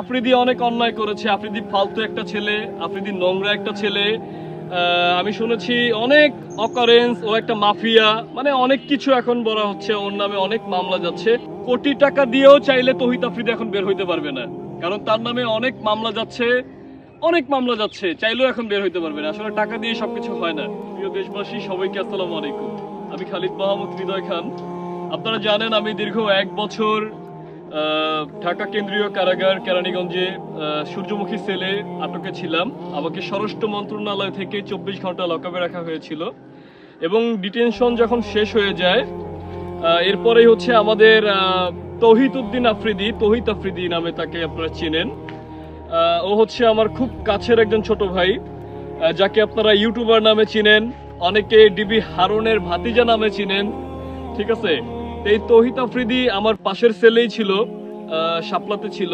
আফ্রিদি অনেক অন্যায় করেছে। আফ্রিদি ফালতু একটা ছেলে, আফ্রিদি নোংরা একটা ছেলে। আমি শুনেছি অনেক অকারেন্স, ও একটা মাফিয়া, মানে অনেক কিছু এখন বলা হচ্ছে, ওর নামে অনেক মামলা যাচ্ছে। কোটি টাকা দিয়েও চাইলে তৌহিদ আফ্রিদি এখন বের হইতে পারবে না, কারণ তার নামে অনেক মামলা যাচ্ছে, অনেক মামলা যাচ্ছে, চাইলেও এখন বের হইতে পারবে না। আসলে টাকা দিয়ে সবকিছু হয় না। প্রিয় দেশবাসী, সবাইকে আসসালামু আলাইকুম। আমি খালিদ মাহমুদ হৃদয় খান। আপনারা জানেন আমি দীর্ঘ 1 বছর ঢাকা কেন্দ্রীয় কারাগার কেরানীগঞ্জে সূর্যমুখী সেলে আটকে ছিলাম। আমাকে স্বরাষ্ট্র মন্ত্রণালয় থেকে 24 ঘন্টা লকআপে রাখা হয়েছিল এবং ডিটেনশন যখন শেষ হয়ে যায় এরপরেই হচ্ছে আমাদের তৌহিদ আফ্রিদি নামে তাকে আপনারা চিনেন। ও হচ্ছে আমার খুব কাছের একজন ছোট ভাই, যাকে আপনারা ইউটিউবার নামে চিনেন, অনেকে ডিবি হারুনের ভাতিজা নামে চিনেন। ঠিক আছে, এই তৌহিদ আফ্রিদি আমার পাশের সেলেই ছিল, শাপলাতে ছিল।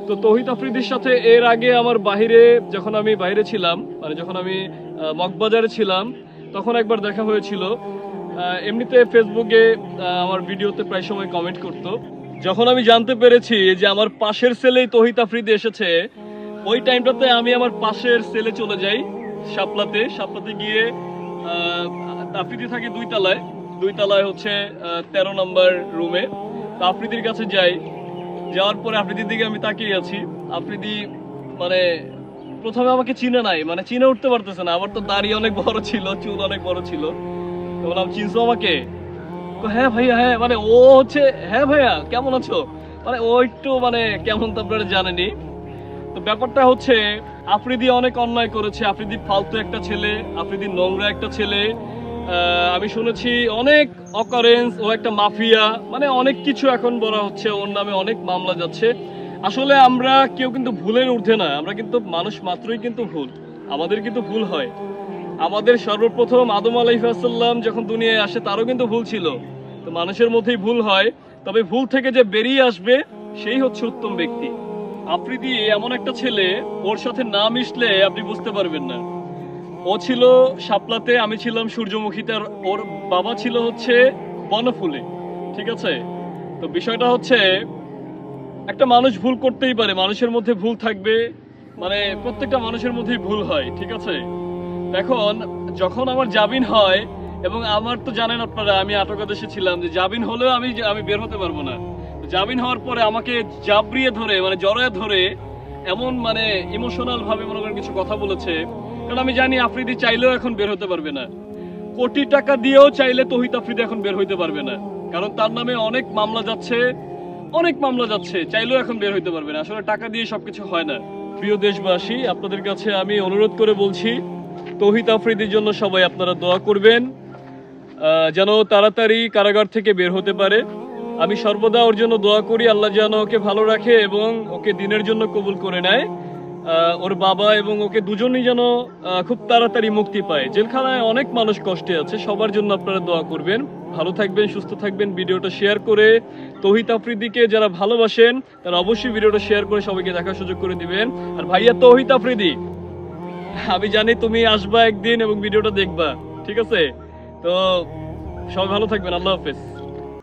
তো তৌহিদ আফ্রিদির সাথে এর আগে আমার যখন আমি বাইরে ছিলাম, মানে যখন আমি মগবাজারে ছিলাম, তখন একবার দেখা হয়েছিল। এমনিতে ফেসবুকে আমার ভিডিওতে প্রায় সময় কমেন্ট করতো। যখন আমি জানতে পেরেছি যে আমার পাশের সেলেই তৌহিদ আফ্রিদি এসেছে, ওই টাইমটাতে আমি আমার পাশের সেলে চলে যাই শাপলাতে গিয়ে আফ্রিদি থাকে 2 তলায় হচ্ছে 13 নম্বর রুমে। তো আফ্রিদির কাছে যাওয়ার পরে আফ্রিদির দিকে আমি তাকিয়ে আছি। আফ্রিদি মানে প্রথমে আমাকে চিনে নাই, মানে চিনে উঠতে পারতেছে না। আমার তো দাড়ি অনেক বড় ছিল, চুল অনেক বড় ছিল। তো বললাম, চিনছো আমাকে? হ্যাঁ ভাইয়া, হ্যাঁ। মানে ও হচ্ছে, হ্যাঁ ভাইয়া কেমন আছো, মানে ও একটু মানে কেমন তো আপনারা জানেনই। তো ব্যাপারটা হচ্ছে আফ্রিদি অনেক অন্যায় করেছে। আফ্রিদি ফালতু একটা ছেলে, আফ্রিদি নোংরা একটা ছেলে। আমি শুনেছি অনেক অকারেন্স, ও একটা মাফিয়া, মানে অনেক কিছু এখন বলা হচ্ছে, ওর নামে অনেক মামলা যাচ্ছে। আসলে আমরা কেউ কিন্তু ভুলের ঊর্ধ্বে না, আমরা কিন্তু মানুষ মাত্রই কিন্তু ভুল, আমাদের কিন্তু ভুল হয়। আমাদের সর্বপ্রথম আদম আলাইহিস সালাম যখন দুনিয়ায় আসে, তারও কিন্তু ভুল ছিল। তো মানুষের মধ্যেই ভুল হয়, তবে ভুল থেকে যে বেরিয়ে আসবে সেই হচ্ছে উত্তম ব্যক্তি। আফ্রিদি এমন একটা ছেলে, ওর সাথে না মিশলে আপনি বুঝতে পারবেন না। ও ছিল শাপলাতে, আমি ছিলাম সূর্যমুখীতে, আর ওর বাবা ছিল হচ্ছে বনফুলে। ঠিক আছে, তো বিষয়টা হচ্ছে একটা মানুষ ভুল করতেই পারে, মানুষের মধ্যে ভুল থাকবে, মানে প্রত্যেকটা মানুষের মধ্যেই ভুল হয়। ঠিক আছে, এখন যখন আমার জামিন হয়, এবং আমার তো জানেন আপনারা আমি আটকাদেশে ছিলাম, যে জামিন হলেও আমি বের হতে পারবো না। জামিন হওয়ার পরে আমাকে জাবরিয়ে ধরে, মানে জড়ায় ধরে, এমন মানে ইমোশনাল ভাবে মনে করেন কিছু কথা বলেছে। কারণ আমি জানি আফ্রিদি চাইলেও এখন বের হতে পারবে না। কোটি টাকা দিয়েও চাইলে তৌহিদ আফ্রিদি এখন বের হইতে পারবে না, কারণ তার নামে অনেক মামলা যাচ্ছে, চাইলেও এখন বের হইতে পারবে না। আসলে টাকা দিয়ে সবকিছু হয় না। প্রিয় দেশবাসী, আপনাদের কাছে আমি অনুরোধ করে বলছি, তৌহিদ আফ্রিদির জন্য সবাই আপনারা দোয়া করবেন, যেন তাড়াতাড়ি কারাগার থেকে বের হতে পারে। আমি সর্বদা ওর জন্য দোয়া করি, আল্লাহ যেন ওকে ভালো রাখে এবং ওকে দিনের জন্য কবুল করে নেয়। ওর বাবা এবং ওকে দুজনই যেন খুব তাড়াতাড়ি মুক্তি পায়। জেলখানায় অনেক মানুষ কষ্টে আছে, সবার জন্য আপনারা দোয়া করবেন। ভালো থাকবেন, সুস্থ থাকবেন। ভিডিওটা শেয়ার করে তৌহিদ আফ্রিদিকে যারা ভালোবাসেন তারা অবশ্যই ভিডিওটা শেয়ার করে সবাইকে দেখার সুযোগ করে দিবেন। আর ভাইয়া তৌহিদ আফ্রিদি, আমি জানি তুমি আসবা একদিন এবং ভিডিওটা দেখবা। ঠিক আছে, তো সবাই ভালো থাকবেন। আল্লাহ হাফেজ।